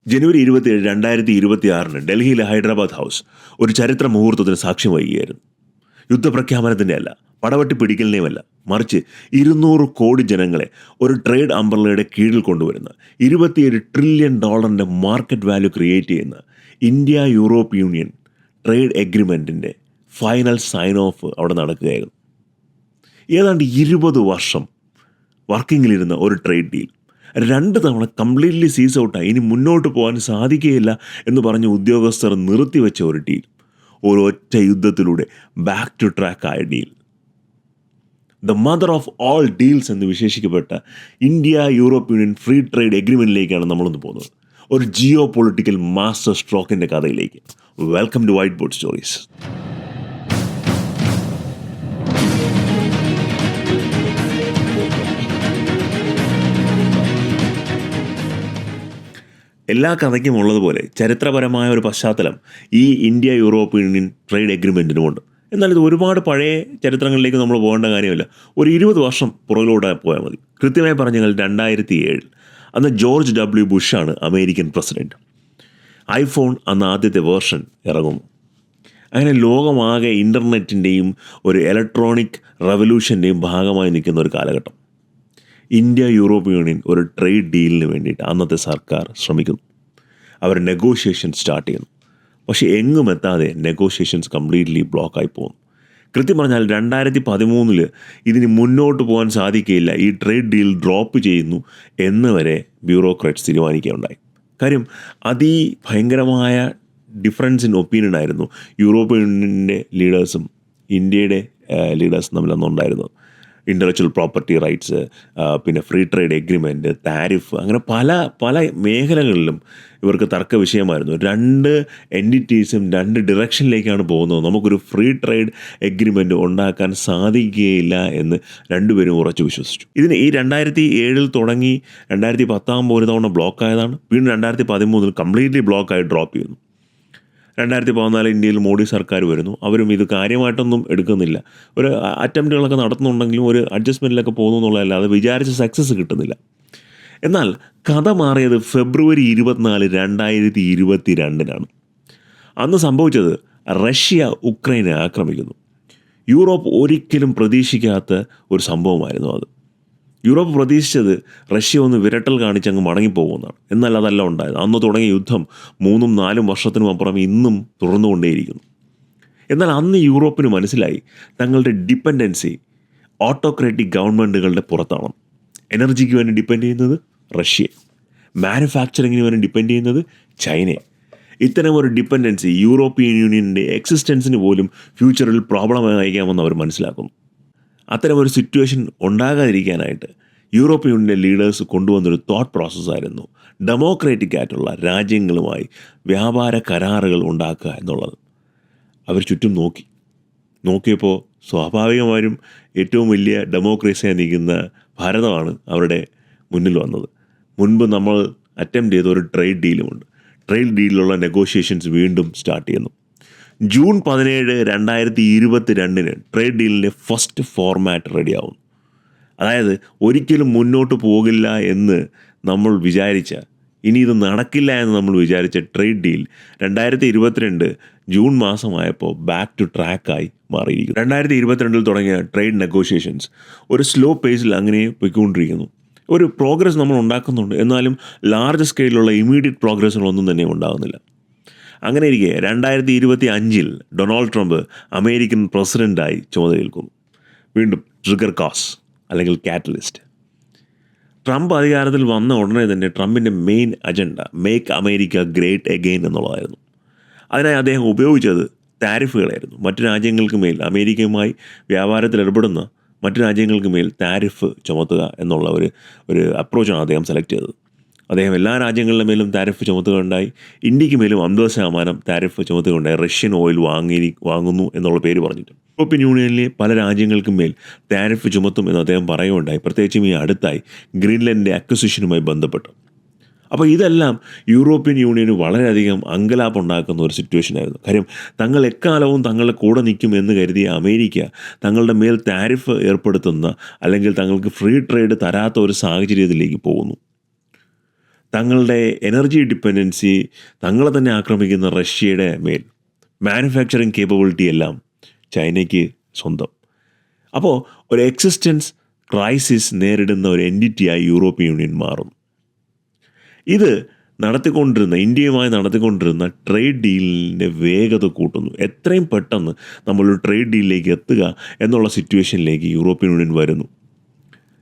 ജനുവരി 27, 2026 ഡൽഹിയിലെ ഹൈദരാബാദ് ഹൗസ് ഒരു ചരിത്ര മുഹൂർത്തത്തിന് സാക്ഷ്യം വഹിക്കുകയായിരുന്നു. യുദ്ധപ്രഖ്യാപനത്തിൻ്റെ അല്ല, പടവട്ടി പിടിക്കലിനെയുമല്ല, മറിച്ച് 200 കോടി ജനങ്ങളെ ഒരു ട്രേഡ് അംബ്രല്ലയുടെ കീഴിൽ കൊണ്ടുവരുന്ന $27 ട്രില്യൺ മാർക്കറ്റ് വാല്യൂ ക്രിയേറ്റ് ചെയ്യുന്ന ഇന്ത്യ യൂറോപ്പ് യൂണിയൻ ട്രേഡ് എഗ്രിമെൻറ്റിൻ്റെ ഫൈനൽ സൈൻ ഓഫ് അവിടെ നടക്കുകയായിരുന്നു. ഏതാണ്ട് 20 വർഷം വർക്കിങ്ങിലിരുന്ന ഒരു ട്രേഡ് ഡീൽ 2 തവണ കംപ്ലീറ്റ്ലി സീസ് ഔട്ടായി, ഇനി മുന്നോട്ട് പോകാൻ സാധിക്കുകയില്ല എന്ന് പറഞ്ഞ് ഉദ്യോഗസ്ഥർ നിർത്തിവെച്ച ഒരു ഡീൽ, ഒരൊറ്റ യുദ്ധത്തിലൂടെ ബാക്ക് ടു ട്രാക്ക് ആയ deal, the mother of all deals എന്ന് വിശേഷിക്കപ്പെട്ട India Europe union free trade എഗ്രിമെൻറ്റിലേക്കാണ് നമ്മളൊന്ന് പോകുന്നത്. ഒരു ജിയോ പൊളിറ്റിക്കൽ മാസ്റ്റർ സ്ട്രോക്കിൻ്റെ കഥയിലേക്ക്. Welcome to white board stories. എല്ലാ കഥയ്ക്കും ഉള്ളതുപോലെ ചരിത്രപരമായ ഒരു പശ്ചാത്തലം ഈ ഇന്ത്യ യൂറോപ്പ് യൂണിയൻ ട്രേഡ് എഗ്രിമെൻറ്റിനുമുണ്ട്. എന്നാൽ ഇത് ഒരുപാട് പഴയ ചരിത്രങ്ങളിലേക്ക് നമ്മൾ പോകേണ്ട കാര്യമില്ല. ഒരു 20 വർഷം പുറകിലൂടെ പോയാൽ മതി. കൃത്യമായി പറഞ്ഞാൽ 2007 അന്ന് ജോർജ് ഡബ്ല്യു ബുഷാണ് അമേരിക്കൻ പ്രസിഡൻറ്റ്. ഐഫോൺ അന്ന് ആദ്യത്തെ വേർഷൻ ഇറങ്ങുന്നു. അങ്ങനെ ലോകമാകെ ഇൻ്റർനെറ്റിൻ്റെയും ഒരു ഇലക്ട്രോണിക് റവല്യൂഷൻ്റെയും ഭാഗമായി നിൽക്കുന്ന ഒരു കാലഘട്ടം. ഇന്ത്യ യൂറോപ്പ് യൂണിയൻ ഒരു ട്രേഡ് ഡീലിന് വേണ്ടിയിട്ട് അന്നത്തെ സർക്കാർ ശ്രമിക്കുന്നു. അവർ നെഗോഷിയേഷൻ സ്റ്റാർട്ട് ചെയ്യുന്നു. പക്ഷേ എങ്ങും എത്താതെ നെഗോഷിയേഷൻസ് കംപ്ലീറ്റ്ലി ബ്ലോക്കായി പോകുന്നു. കൃത്യം പറഞ്ഞാൽ 2013 ഇതിന് മുന്നോട്ട് പോകാൻ സാധിക്കുകയില്ല, ഈ ട്രേഡ് ഡീൽ ഡ്രോപ്പ് ചെയ്യുന്നു എന്ന് വരെ ബ്യൂറോക്രാറ്റ്സ് തീരുമാനിക്കുകയുണ്ടായി. കാര്യം അതിഭയങ്കരമായ ഡിഫറൻസ് ഇൻ ഒപ്പീനിയൻ ആയിരുന്നു യൂറോപ്യൻ യൂണിയൻ്റെ ലീഡേഴ്സും ഇന്ത്യയുടെ ലീഡേഴ്സും തമ്മിലന്നുണ്ടായിരുന്നത്. ഇൻ്റലക്ച്വൽ പ്രോപ്പർട്ടി റൈറ്റ്സ്, പിന്നെ ഫ്രീ ട്രേഡ് എഗ്രിമെൻറ്റ്, താരിഫ്, അങ്ങനെ പല മേഖലകളിലും ഇവർക്ക് തർക്ക വിഷയമായിരുന്നു. 2 എൻറ്റിറ്റീസും 2 ഡിറക്ഷനിലേക്കാണ് പോകുന്നത്. നമുക്കൊരു ഫ്രീ ട്രേഡ് എഗ്രിമെൻറ്റ് ഉണ്ടാക്കാൻ സാധിക്കുകയില്ല എന്ന് രണ്ടുപേരും ഉറച്ചു വിശ്വസിച്ചു. ഇതിന് ഈ 2007 തുടങ്ങി 2010 ഒരു തവണ ബ്ലോക്കായതാണ്. വീണ്ടും 2013 കംപ്ലീറ്റ്ലി ബ്ലോക്കായി ഡ്രോപ്പ് ചെയ്യുന്നു. 2014 ഇന്ത്യയിൽ മോഡി സർക്കാർ വരുന്നു. അവരും ഇത് കാര്യമായിട്ടൊന്നും എടുക്കുന്നില്ല. ഒരു അറ്റംപ്റ്റുകളൊക്കെ നടത്തുന്നുണ്ടെങ്കിലും ഒരു അഡ്ജസ്റ്റ്മെൻറ്റിലൊക്കെ പോകുന്നു എന്നുള്ളതല്ലാതെ വിചാരിച്ച സക്സസ് കിട്ടുന്നില്ല. എന്നാൽ കഥ മാറിയത് ഫെബ്രുവരി 24, 2022 അന്ന് സംഭവിച്ചത് റഷ്യ ഉക്രൈനെ ആക്രമിക്കുന്നു. യൂറോപ്പ് ഒരിക്കലും പ്രതീക്ഷിക്കാത്ത ഒരു സംഭവമായിരുന്നു അത്. യൂറോപ്പ് പ്രതീക്ഷിച്ചത് റഷ്യ ഒന്ന് വിരട്ടൽ കാണിച്ചങ്ങ് മടങ്ങിപ്പോകുമെന്നാണ്. എന്നാൽ അതല്ല ഉണ്ടായത്. അന്ന് തുടങ്ങിയ യുദ്ധം 3-4 വർഷത്തിനും അപ്പുറം ഇന്നും തുടർന്നുകൊണ്ടേയിരിക്കുന്നു. എന്നാൽ അന്ന് യൂറോപ്പിന് മനസ്സിലായി തങ്ങളുടെ ഡിപ്പെൻഡൻസി ഓട്ടോക്രാറ്റിക് ഗവൺമെൻറ്റുകളുടെ പുറത്താണ്. എനർജിക്ക് വേണ്ടി ഡിപ്പെൻഡ് ചെയ്യുന്നത് റഷ്യയെ, മാനുഫാക്ചറിങ്ങിന് വേണ്ടി ഡിപ്പെൻഡ് ചെയ്യുന്നത് ചൈനയെ. ഇത്തരം ഒരു ഡിപ്പെൻഡൻസി യൂറോപ്യൻ യൂണിയൻ്റെ എക്സിസ്റ്റൻസിന് പോലും ഫ്യൂച്ചറിൽ പ്രോബ്ലമായി നയിക്കാമെന്ന് അവർ മനസ്സിലാക്കുന്നു. അത്തരമൊരു സിറ്റുവേഷൻ ഉണ്ടാകാതിരിക്കാനായിട്ട് യൂറോപ്യൻ യൂണിയൻ്റെ ലീഡേഴ്സ് കൊണ്ടുവന്നൊരു തോട്ട് പ്രോസസ്സായിരുന്നു ഡെമോക്രാറ്റിക് ആയിട്ടുള്ള രാജ്യങ്ങളുമായി വ്യാപാര കരാറുകൾ ഉണ്ടാക്കുക എന്നുള്ളത്. അവർ ചുറ്റും നോക്കിയപ്പോൾ സ്വാഭാവികമായും ഏറ്റവും വലിയ ഡെമോക്രസിയായി നിൽക്കുന്ന ഭാരതമാണ് അവരുടെ മുന്നിൽ വന്നത്. മുൻപ് നമ്മൾ അറ്റംപ്റ്റ് ചെയ്ത ഒരു ട്രേഡ് ഡീലുമുണ്ട്. ട്രേഡ് ഡീലിലുള്ള നെഗോഷിയേഷൻസ് വീണ്ടും സ്റ്റാർട്ട് ചെയ്യുന്നു. ജൂൺ 17, 2022 ട്രേഡ് ഡീലിൻ്റെ ഫസ്റ്റ് ഫോർമാറ്റ് റെഡിയാവും. അതായത് ഒരിക്കലും മുന്നോട്ട് പോകില്ല എന്ന് നമ്മൾ വിചാരിച്ച, ഇനി ഇത് നടക്കില്ല എന്ന് നമ്മൾ വിചാരിച്ച ട്രേഡ് ഡീൽ 2022 ജൂൺ മാസമായപ്പോൾ ബാക്ക് ടു ട്രാക്കായി മാറിയിരിക്കുന്നു. 2022 തുടങ്ങിയ ട്രേഡ് നെഗോഷിയേഷൻസ് ഒരു സ്ലോ പേസിൽ അങ്ങനെ പോയിക്കൊണ്ടിരിക്കുന്നു. ഒരു പ്രോഗ്രസ് നമ്മൾ ഉണ്ടാക്കുന്നുണ്ട്, എന്നാലും ലാർജ് സ്കെയിലുള്ള ഇമ്മീഡിയറ്റ് പ്രോഗ്രസ്സുകളൊന്നും തന്നെ ഉണ്ടാകുന്നില്ല. അങ്ങനെ ഇരിക്കെ 2025 ഡൊണാൾഡ് ട്രംപ് അമേരിക്കൻ പ്രസിഡൻ്റായി ചുമതലയേൽക്കുന്നു. വീണ്ടും ട്രിഗർ കോസ് അല്ലെങ്കിൽ കാറ്റലിസ്റ്റ്. ട്രംപ് അധികാരത്തിൽ വന്ന ഉടനെ തന്നെ ട്രംപിൻ്റെ main agenda make America great again എന്നുള്ളതായിരുന്നു. അതിനായി അദ്ദേഹം ഉപയോഗിച്ചത് താരിഫുകളായിരുന്നു. മറ്റു രാജ്യങ്ങൾക്ക് മേൽ, അമേരിക്കയുമായി വ്യാപാരത്തിൽ ഏർപ്പെടുന്ന മറ്റു രാജ്യങ്ങൾക്ക് മേൽ താരിഫ് ചുമത്തുക എന്നുള്ള ഒരു അപ്രോച്ചാണ് അദ്ദേഹം സെലക്ട് ചെയ്തത്. അദ്ദേഹം എല്ലാ രാജ്യങ്ങളുടെ മേലും താരിഫ് ചുമത്തുകയുണ്ടായി. ഇന്ത്യക്ക് മേലും 50% താരിഫ് ചുമത്തുകയുണ്ടായി. റഷ്യൻ ഓയിൽ വാങ്ങുന്നു എന്നുള്ള പേര് പറഞ്ഞിട്ട് യൂറോപ്യൻ യൂണിയനിലെ പല രാജ്യങ്ങൾക്കും മേൽ താരിഫ് ചുമത്തും എന്ന് അദ്ദേഹം പറയുകയുണ്ടായി. പ്രത്യേകിച്ചും ഈ അടുത്തായി ഗ്രീൻലൻഡിൻ്റെ അക്വസിഷനുമായി ബന്ധപ്പെട്ട്. അപ്പോൾ ഇതെല്ലാം യൂറോപ്യൻ യൂണിയന് വളരെയധികം അങ്കലാപ്പുണ്ടാക്കുന്ന ഒരു സിറ്റുവേഷനായിരുന്നു. കാര്യം തങ്ങൾ എക്കാലവും തങ്ങളുടെ കൂടെ നിൽക്കും എന്ന് കരുതിയ അമേരിക്ക തങ്ങളുടെ മേൽ താരിഫ് ഏർപ്പെടുത്തുന്ന അല്ലെങ്കിൽ തങ്ങൾക്ക് ഫ്രീ ട്രേഡ് തരാത്ത ഒരു സാഹചര്യത്തിലേക്ക് പോകുന്നു. തങ്ങളുടെ എനർജി ഡിപ്പെൻഡൻസി, തങ്ങളെ തന്നെ ആക്രമിക്കുന്ന റഷ്യയുടെ മേൽ മാനുഫാക്ചറിങ് കേപ്പബിലിറ്റി എല്ലാം ചൈനയ്ക്ക് സ്വന്തം. അപ്പോൾ ഒരു എക്സിസ്റ്റൻസ് ക്രൈസിസ് നേരിടുന്ന ഒരു എൻറ്റിറ്റിയായി യൂറോപ്യൻ യൂണിയൻ മാറുന്നു. ഇത് ഇന്ത്യയുമായി നടത്തിക്കൊണ്ടിരുന്ന ട്രേഡ് ഡീലിൻ്റെ വേഗത കൂട്ടുന്നു. എത്രയും പെട്ടെന്ന് നമ്മളൊരു ട്രേഡ് ഡീലിലേക്ക് എത്തുക എന്നുള്ള സിറ്റുവേഷനിലേക്ക് യൂറോപ്യൻ യൂണിയൻ വരുന്നു.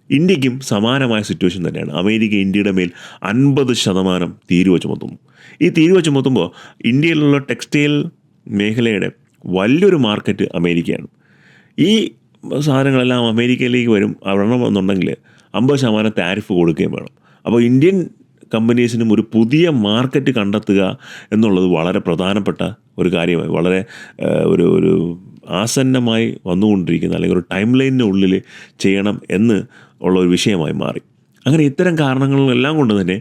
ഇന്ത്യക്കും സമാനമായ സിറ്റുവേഷൻ തന്നെയാണ്. അമേരിക്ക ഇന്ത്യയുടെ മേൽ 50% തീരുവ ചുമത്തുന്നു. ഈ തീരുവ ചുമത്തുമ്പോൾ ഇന്ത്യയിലുള്ള ടെക്സ്റ്റൈൽ മേഖലയുടെ വലിയൊരു മാർക്കറ്റ് അമേരിക്കയാണ്. ഈ സാധനങ്ങളെല്ലാം അമേരിക്കയിലേക്ക് വരണമെന്നുണ്ടെങ്കിൽ 50% താരിഫ് കൊടുക്കുകയും വേണം. അപ്പോൾ ഇന്ത്യൻ കമ്പനീസിനും ഒരു പുതിയ മാർക്കറ്റ് കണ്ടെത്തുക എന്നുള്ളത് വളരെ പ്രധാനപ്പെട്ട ഒരു കാര്യമായി, വളരെ ഒരു ആസന്നമായി വന്നുകൊണ്ടിരിക്കുന്ന, അല്ലെങ്കിൽ ഒരു ടൈം ലൈനിനുള്ളിൽ ചെയ്യണം എന്ന് ഉള്ള ഒരു വിഷയമായി മാറി. അങ്ങനെ ഇത്തരം കാരണങ്ങളെല്ലാം കൊണ്ട് തന്നെ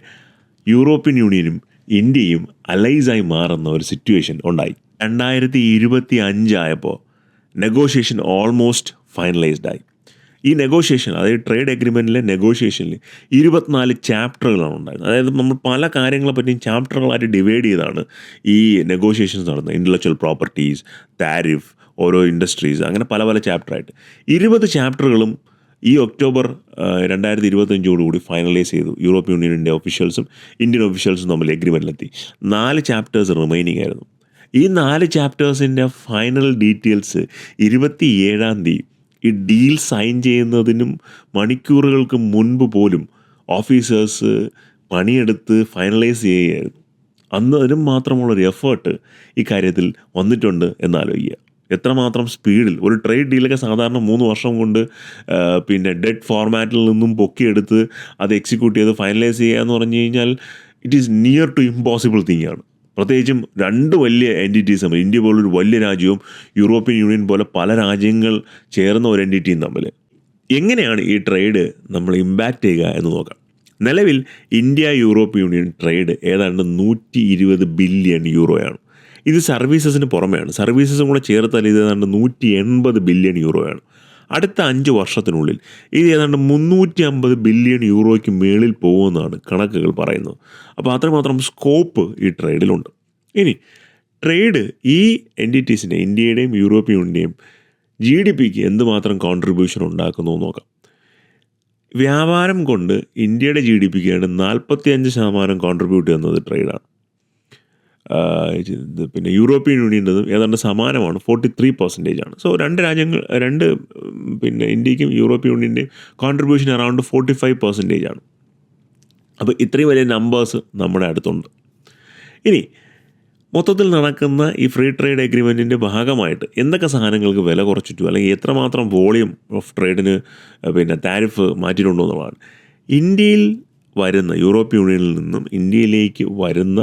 യൂറോപ്യൻ യൂണിയനും ഇന്ത്യയും അലൈസായി മാറുന്ന ഒരു സിറ്റുവേഷൻ ഉണ്ടായി. 2025 ആയപ്പോൾ നെഗോഷിയേഷൻ ഓൾമോസ്റ്റ് ഫൈനലൈസ്ഡ് ആയി. ഈ നെഗോഷിയേഷൻ, അതായത് ട്രേഡ് എഗ്രിമെൻറ്റിലെ നെഗോഷിയേഷനിൽ 24 ചാപ്റ്ററുകളാണ് ഉണ്ടായിരുന്നത്. അതായത് നമ്മൾ പല കാര്യങ്ങളെ പറ്റിയും ചാപ്റ്ററുകളായിട്ട് ഡിവൈഡ് ചെയ്താണ് ഈ നെഗോഷിയേഷൻസ് നടന്നത്. ഇൻ്റലക്ച്വൽ പ്രോപ്പർട്ടീസ്, താരിഫ്, ഓരോ ഇൻഡസ്ട്രീസ്, അങ്ങനെ പല പല ചാപ്റ്ററായിട്ട് 20 ചാപ്റ്ററുകളും ഈ ഒക്ടോബർ 2025 ഫൈനലൈസ് ചെയ്തു. യൂറോപ്യൻ യൂണിയനിൻ്റെ ഒഫീഷ്യൽസും ഇന്ത്യൻ ഒഫീഷ്യൽസും തമ്മിൽ എഗ്രിമെൻറ്റിലെത്തി. 4 ചാപ്റ്റേഴ്സ് റിമൈനിങ് ആയിരുന്നു. ഈ 4 ചാപ്റ്റേഴ്സിൻ്റെ ഫൈനൽ ഡീറ്റെയിൽസ് 27-ാം തീയതി ഈ ഡീൽ സൈൻ ചെയ്യുന്നതിനും മണിക്കൂറുകൾക്ക് മുൻപ് പോലും ഓഫീസേഴ്സ് പണിയെടുത്ത് ഫൈനലൈസ് ചെയ്യുകയായിരുന്നു. അന്ന് അതിനും മാത്രമുള്ളൊരു എഫേർട്ട് ഈ കാര്യത്തിൽ വന്നിട്ടുണ്ട് എന്നാലോചിക്കുക. എത്രമാത്രം സ്പീഡിൽ ഒരു ട്രേഡ് ഡീലൊക്കെ സാധാരണ 3 വർഷം കൊണ്ട് ഡെഡ് ഫോർമാറ്റിൽ നിന്നും പൊക്കിയെടുത്ത് അത് എക്സിക്യൂട്ട് ചെയ്ത് ഫൈനലൈസ് ചെയ്യുക എന്ന് പറഞ്ഞു കഴിഞ്ഞാൽ it is near to impossible thing ആണ്. പ്രത്യേകിച്ചും 2 വലിയ എൻറ്റിറ്റീസ് തമ്മിൽ, ഇന്ത്യ പോലൊരു വലിയ രാജ്യവും യൂറോപ്യൻ യൂണിയൻ പോലെ പല രാജ്യങ്ങൾ ചേർന്ന ഒരു എൻറ്റിറ്റിയും തമ്മിൽ എങ്ങനെയാണ് ഈ ട്രേഡ് നമ്മൾ ഇമ്പാക്റ്റ് ചെയ്യുക എന്ന് നോക്കാം. നിലവിൽ ഇന്ത്യ യൂറോപ്യൻ യൂണിയൻ ട്രേഡ് ഏതാണ്ട് 120 ബില്യൺ യൂറോയാണ്. ഇത് സർവീസസിന് പുറമെയാണ്. സർവീസസും കൂടെ ചേർത്താൽ ഇത് ഏതാണ്ട് 180 ബില്യൺ യൂറോയാണ്. അടുത്ത 5 വർഷത്തിനുള്ളിൽ ഇത് ഏതാണ്ട് 350 ബില്യൺ യൂറോയ്ക്ക് മേളിൽ പോകുമെന്നാണ് കണക്കുകൾ പറയുന്നത്. അപ്പോൾ അത്രമാത്രം സ്കോപ്പ് ഈ ട്രേഡിലുണ്ട്. ഇനി ട്രേഡ് ഈ എൻറ്റിറ്റീസിനെ, ഇന്ത്യയുടെയും യൂറോപ്യൻ യൂണിയൻ്റെയും GDPക്ക് എന്തുമാത്രം കോൺട്രിബ്യൂഷൻ ഉണ്ടാക്കുന്നു നോക്കാം. വ്യാപാരം കൊണ്ട് ഇന്ത്യയുടെ GDPക്ക് 45% കോൺട്രിബ്യൂട്ട് ചെയ്യുന്നത് ട്രേഡാണ്. യൂറോപ്യൻ യൂണിയൻ്റെതും ഏതാണ്ട് സമാനമാണ്, 43% ആണ്. സോ ഇന്ത്യക്കും യൂറോപ്യൻ യൂണിയൻ്റെയും കോൺട്രിബ്യൂഷൻ അറൗണ്ട് 45% ആണ്. അപ്പോൾ ഇത്രയും വലിയ നമ്പേഴ്സ് നമ്മുടെ അടുത്തുണ്ട്. ഇനി മൊത്തത്തിൽ നടക്കുന്ന ഈ ഫ്രീ ട്രേഡ് എഗ്രിമെൻറ്റിൻ്റെ ഭാഗമായിട്ട് എന്തൊക്കെ സാധനങ്ങൾക്ക് വില കുറച്ചിട്ടു, അല്ലെങ്കിൽ എത്രമാത്രം വോളിയം ഓഫ് ട്രേഡിന് താരിഫ് മാറ്റിയിട്ടുണ്ടോ എന്നുള്ളതാണ്. ഇന്ത്യയിൽ വരുന്ന, യൂറോപ്യൻ യൂണിയനിൽ നിന്നും ഇന്ത്യയിലേക്ക് വരുന്ന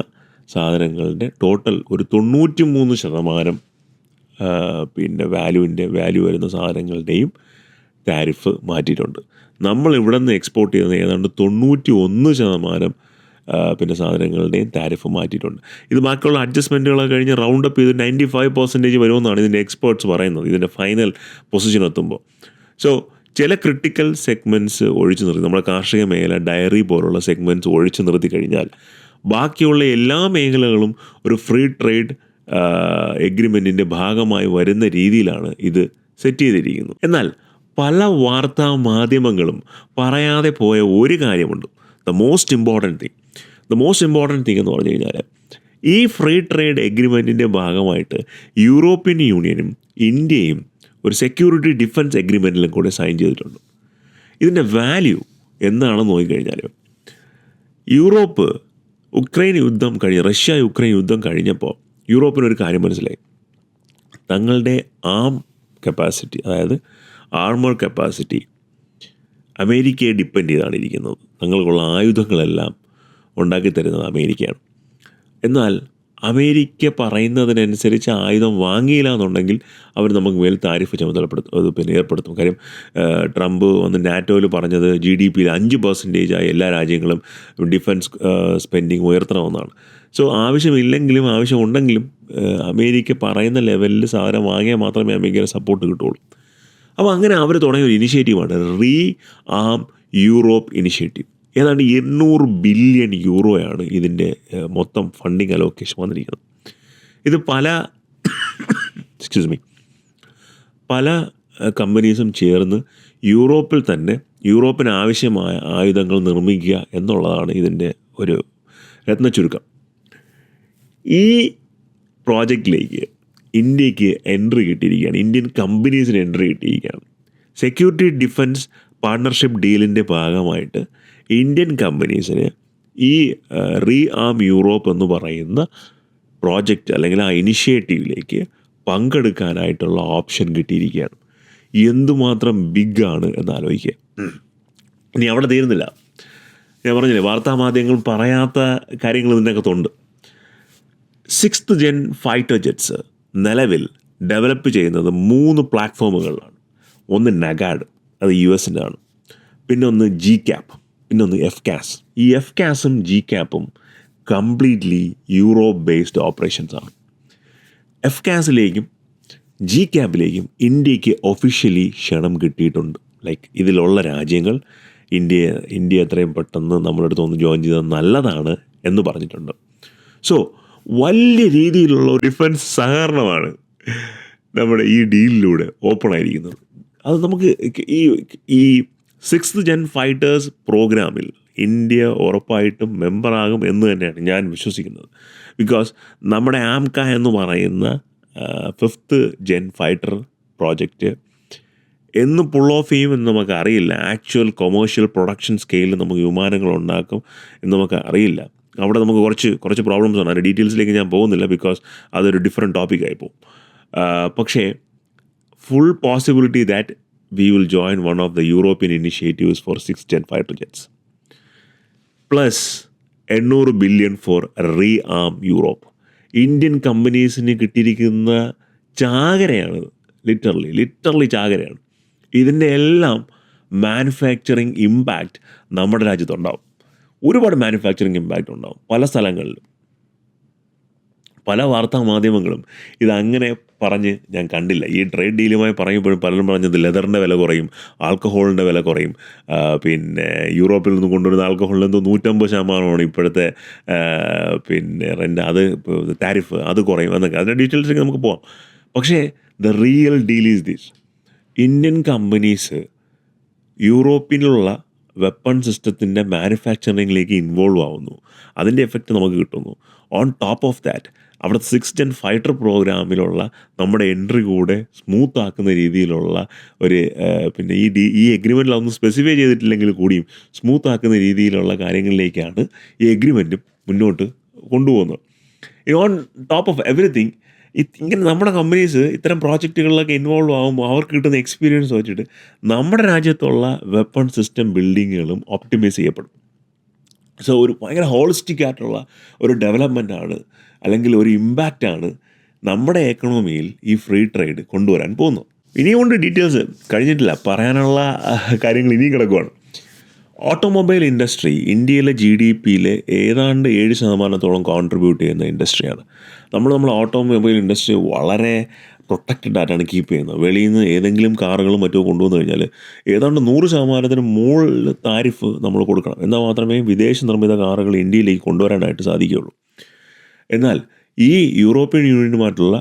സാധനങ്ങളുടെ ടോട്ടൽ ഒരു 93% വാല്യൂ വരുന്ന സാധനങ്ങളുടെയും താരിഫ് മാറ്റിയിട്ടുണ്ട്. നമ്മൾ ഇവിടെ നിന്ന് എക്സ്പോർട്ട് ചെയ്യുന്ന ഏതാണ്ട് 91% സാധനങ്ങളുടെയും താരിഫ് മാറ്റിയിട്ടുണ്ട്. ഇത് ബാക്കിയുള്ള അഡ്ജസ്റ്റ്മെൻറ്റുകളൊക്കെ കഴിഞ്ഞ് റൗണ്ട് അപ്പ് ചെയ്ത് 95% വരുമെന്നാണ് ഇതിൻ്റെ എക്സ്പേർട്സ് പറയുന്നത്, ഇതിൻ്റെ ഫൈനൽ പൊസിഷൻ എത്തുമ്പോൾ. സോ ചില ക്രിട്ടിക്കൽ സെഗ്മെൻറ്റ്സ് ഒഴിച്ചു നിർത്തി, നമ്മുടെ കാർഷിക മേഖല, ഡയറി പോലുള്ള സെഗ്മെൻറ്റ്സ് ഒഴിച്ചു നിർത്തി കഴിഞ്ഞാൽ ബാക്കിയുള്ള എല്ലാ മേഖലകളും ഒരു ഫ്രീ ട്രേഡ് എഗ്രിമെൻറ്റിൻ്റെ ഭാഗമായി വരുന്ന രീതിയിലാണ് ഇത് സെറ്റ് ചെയ്തിരിക്കുന്നത്. എന്നാൽ പല വാർത്താ മാധ്യമങ്ങളും പറയാതെ പോയ ഒരു കാര്യമുണ്ട്. ദ മോസ്റ്റ് ഇമ്പോർട്ടൻറ്റ് തിങ് എന്ന് പറഞ്ഞു കഴിഞ്ഞാൽ, ഈ ഫ്രീ ട്രേഡ് എഗ്രിമെൻറ്റിൻ്റെ ഭാഗമായിട്ട് യൂറോപ്യൻ യൂണിയനും ഇന്ത്യയും ഒരു സെക്യൂരിറ്റി ഡിഫൻസ് എഗ്രിമെൻറ്റിലും കൂടെ സൈൻ ചെയ്തിട്ടുണ്ട്. ഇതിൻ്റെ വാല്യൂ എന്താണെന്ന് നോക്കിക്കഴിഞ്ഞാൽ, റഷ്യ യുക്രൈൻ യുദ്ധം കഴിഞ്ഞപ്പോൾ യൂറോപ്പിനൊരു കാര്യം മനസ്സിലായി. തങ്ങളുടെ കപ്പാസിറ്റി, അതായത് ആർമർ കപ്പാസിറ്റി അമേരിക്കയെ ഡിപ്പെൻഡ് ചെയ്താണ് ഇരിക്കുന്നത്. തങ്ങൾക്കുള്ള ആയുധങ്ങളെല്ലാം ഉണ്ടാക്കി തരുന്നത് അമേരിക്കയാണ്. എന്നാൽ അമേരിക്ക പറയുന്നതിനനുസരിച്ച് ആയുധം വാങ്ങിയില്ല എന്നുണ്ടെങ്കിൽ അവർ നമുക്ക് മേൽ താരിഫ് ഏർപ്പെടുത്തും. കാര്യം ട്രംപ് വന്ന് നാറ്റോയിൽ പറഞ്ഞത് GDPയിൽ 5% എല്ലാ രാജ്യങ്ങളും ഡിഫൻസ് സ്പെൻഡിങ് ഉയർത്തണമെന്നാണ്. സോ ആവശ്യമില്ലെങ്കിലും ആവശ്യമുണ്ടെങ്കിലും അമേരിക്ക പറയുന്ന ലെവലിൽ സാധനം വാങ്ങിയാൽ മാത്രമേ അമേരിക്കയുടെ സപ്പോർട്ട് കിട്ടുള്ളൂ. അപ്പോൾ അങ്ങനെ അവർ തുടങ്ങിയ ഒരു ഇനിഷ്യേറ്റീവാണ് റീ ആം യൂറോപ്പ് ഇനിഷ്യേറ്റീവ്. ഏതാണ്ട് 800 ബില്യൺ യൂറോയാണ് ഇതിൻ്റെ മൊത്തം ഫണ്ടിങ് അലോക്കേഷൻ വന്നിരിക്കുന്നത്. ഇത് പല പല കമ്പനീസും ചേർന്ന് യൂറോപ്പിൽ തന്നെ യൂറോപ്പിന് ആവശ്യമായ ആയുധങ്ങൾ നിർമ്മിക്കുക എന്നുള്ളതാണ് ഇതിൻ്റെ ഒരു രത്ന ചുരുക്കം. ഈ പ്രോജക്റ്റിലേക്ക് ഇന്ത്യക്ക് എൻട്രി കിട്ടിയിരിക്കുകയാണ്, ഇന്ത്യൻ കമ്പനീസിന് എൻട്രി കിട്ടിയിരിക്കുകയാണ്. സെക്യൂരിറ്റി ഡിഫൻസ് പാർട്ണർഷിപ്പ് ഡീലിൻ്റെ ഭാഗമായിട്ട് ഇന്ത്യൻ കമ്പനീസിന് ഈ റീ ആം യൂറോപ്പ് എന്ന് പറയുന്ന പ്രോജക്റ്റ് അല്ലെങ്കിൽ ആ ഇനിഷ്യേറ്റീവിലേക്ക് പങ്കെടുക്കാനായിട്ടുള്ള ഓപ്ഷൻ കിട്ടിയിരിക്കുകയാണ്. എന്തുമാത്രം ബിഗാണ് എന്നാലോചിക്കുക. ഇനി അവിടെ തീരുന്നില്ല. ഞാൻ പറഞ്ഞില്ലേ, വാർത്താമാധ്യമങ്ങൾ പറയാത്ത കാര്യങ്ങൾ ഇതിനകത്തുണ്ട്. 6th ജെൻ ഫൈറ്റർ ജെറ്റ്സ് നിലവിൽ ഡെവലപ്പ് ചെയ്യുന്നത് 3 പ്ലാറ്റ്ഫോമുകളിലാണ്. ഒന്ന് നഗാഡ്, അത് US-ൻ്റെ ആണ്. പിന്നെ ഒന്ന് GCAP, പിന്നെ ഒന്ന് FCAS. ഈ FCAS-ഉം GCAP-ഉം കംപ്ലീറ്റ്ലി യൂറോപ്പ് ബേസ്ഡ് ഓപ്പറേഷൻസാണ്. FCAS-ലേക്കും GCAP-ലേക്കും ഇന്ത്യക്ക് ഒഫീഷ്യലി ക്ഷണം കിട്ടിയിട്ടുണ്ട്. ലൈക്ക് ഇതിലുള്ള രാജ്യങ്ങൾ ഇന്ത്യ എത്രയും പെട്ടെന്ന് നമ്മുടെ അടുത്ത് ഒന്ന് ജോയിൻ ചെയ്തത് നല്ലതാണ് എന്ന് പറഞ്ഞിട്ടുണ്ട്. സോ വലിയ രീതിയിലുള്ള ഡിഫൻസ് സഹകരണമാണ് നമ്മുടെ ഈ ഡീലിലൂടെ ഓപ്പൺ ആയിരിക്കുന്നത്. അത് നമുക്ക് ഈ 6th ജെൻ ഫൈറ്റേഴ്സ് പ്രോഗ്രാമിൽ ഇന്ത്യ ഉറപ്പായിട്ടും മെമ്പറാകും എന്ന് തന്നെയാണ് ഞാൻ വിശ്വസിക്കുന്നത്. ബിക്കോസ് നമ്മുടെ ആംക എന്ന് പറയുന്ന 5th ജെൻ ഫൈറ്റർ പ്രോജക്റ്റ് എന്ന് പുൾ ഓഫ് ചെയ്യും എന്ന് നമുക്ക് അറിയില്ല. ആക്ച്വൽ കൊമേഴ്ഷ്യൽ പ്രൊഡക്ഷൻ സ്കെയിലിൽ നമുക്ക് വിമാനങ്ങൾ ഉണ്ടാക്കും എന്ന് നമുക്ക് അറിയില്ല. അവിടെ നമുക്ക് കുറച്ച് പ്രോബ്ലംസ് ആണ്. അതിൻ്റെ ഡീറ്റെയിൽസിലേക്ക് ഞാൻ പോകുന്നില്ല, ബിക്കോസ് അതൊരു ഡിഫറെൻറ്റ് ടോപ്പിക്കായി പോകും. പക്ഷേ full possibility that we will join one of the European initiatives for 6th gen fighter jets plus 800 billion for rearm Europe. Indian കമ്പനീസിന് കിട്ടിയിരിക്കുന്ന ചാകരയാണ്, ലിറ്ററലി ചാകരയാണ്. ഇതിൻ്റെ എല്ലാം മാനുഫാക്ചറിങ് ഇമ്പാക്റ്റ് നമ്മുടെ രാജ്യത്തുണ്ടാവും. ഒരുപാട് മാനുഫാക്ചറിങ് ഇമ്പാക്റ്റ് ഉണ്ടാവും പല സ്ഥലങ്ങളിലും. പല വാർത്താ മാധ്യമങ്ങളും ഇതങ്ങനെ പറഞ്ഞ് ഞാൻ കണ്ടില്ല. ഈ ട്രേഡ് ഡീലുമായി പറയുമ്പോഴും പലരും പറഞ്ഞത് ലെതറിൻ്റെ വില കുറയും, ആൽക്കഹോളിൻ്റെ വില കുറയും, പിന്നെ യൂറോപ്പിൽ നിന്ന് കൊണ്ടുവരുന്ന ആൽക്കഹോളിൽ എന്തോ 150% ഇപ്പോഴത്തെ പിന്നെ റെൻ്റ്, അത് താരിഫ് അത് കുറയും എന്നൊക്കെ. അതിൻ്റെ ഡീറ്റെയിൽസൊക്കെ നമുക്ക് പോകാം. പക്ഷേ the real deal is this: Indian companies യൂറോപ്പിലുള്ള വെപ്പൺ സിസ്റ്റത്തിൻ്റെ മാനുഫാക്ചറിങ്ങിലേക്ക് ഇൻവോൾവ് ആവുന്നു. അതിൻ്റെ എഫക്റ്റ് നമുക്ക് കിട്ടുന്നു. ഓൺ ടോപ്പ് ഓഫ് ദാറ്റ് അവിടുത്തെ 6th ജെൻ ഫൈറ്റർ പ്രോഗ്രാമിലുള്ള നമ്മുടെ എൻട്രി കൂടെ സ്മൂത്ത് ആക്കുന്ന രീതിയിലുള്ള ഒരു പിന്നെ ഈ എഗ്രിമെൻറ്റിൽ അതൊന്നും സ്പെസിഫൈ ചെയ്തിട്ടില്ലെങ്കിൽ കൂടിയും സ്മൂത്ത് ആക്കുന്ന രീതിയിലുള്ള കാര്യങ്ങളിലേക്കാണ് ഈ എഗ്രിമെൻറ്റും മുന്നോട്ട് കൊണ്ടുപോകുന്നത്. ഓൺ ടോപ്പ് ഓഫ് എവറിത്തിങ് ഇങ്ങനെ നമ്മുടെ കമ്പനീസ് ഇത്തരം പ്രോജക്റ്റുകളിലൊക്കെ ഇൻവോൾവ് ആകുമ്പോൾ അവർക്ക് കിട്ടുന്ന എക്സ്പീരിയൻസ് വെച്ചിട്ട് നമ്മുടെ രാജ്യത്തുള്ള വെപ്പൺ സിസ്റ്റം ബിൽഡിങ്ങുകളും ഒപ്റ്റിമൈസ് ചെയ്യപ്പെടും. സോ ഒരു ഭയങ്കര ഹോളിസ്റ്റിക് ആയിട്ടുള്ള ഒരു ഡെവലപ്മെൻറ്റാണ്, അല്ലെങ്കിൽ ഒരു ഇമ്പാക്റ്റാണ് നമ്മുടെ എക്കണോമിയിൽ ഈ ഫ്രീ ട്രേഡ് കൊണ്ടുവരാൻ പോകുന്നത്. ഇനിയുമുണ്ട് ഡീറ്റെയിൽസ്, കഴിഞ്ഞിട്ടില്ല, പറയാനുള്ള കാര്യങ്ങൾ ഇനിയും കിടക്കുവാണ്. ഓട്ടോമൊബൈൽ ഇൻഡസ്ട്രി ഇന്ത്യയിലെ GDP-യിലെ ഏതാണ്ട് 7% കോൺട്രിബ്യൂട്ട് ചെയ്യുന്ന ഇൻഡസ്ട്രിയാണ്. നമ്മൾ ഓട്ടോമൊബൈൽ ഇൻഡസ്ട്രി വളരെ പ്രൊട്ടക്റ്റഡ് ആയിട്ടാണ് കീപ്പ് ചെയ്യുന്നത്. വെളിയിൽ നിന്ന് ഏതെങ്കിലും കാറുകളും മറ്റോ കൊണ്ടുവന്നു കഴിഞ്ഞാൽ ഏതാണ്ട് 100% മുകളിൽ താരിഫ് നമ്മൾ കൊടുക്കണം. എന്നാൽ മാത്രമേ വിദേശ നിർമ്മിത കാറുകൾ ഇന്ത്യയിലേക്ക് കൊണ്ടുവരാനായിട്ട് സാധിക്കുകയുള്ളൂ. എന്നാൽ ഈ യൂറോപ്യൻ യൂണിയനുമായിട്ടുള്ള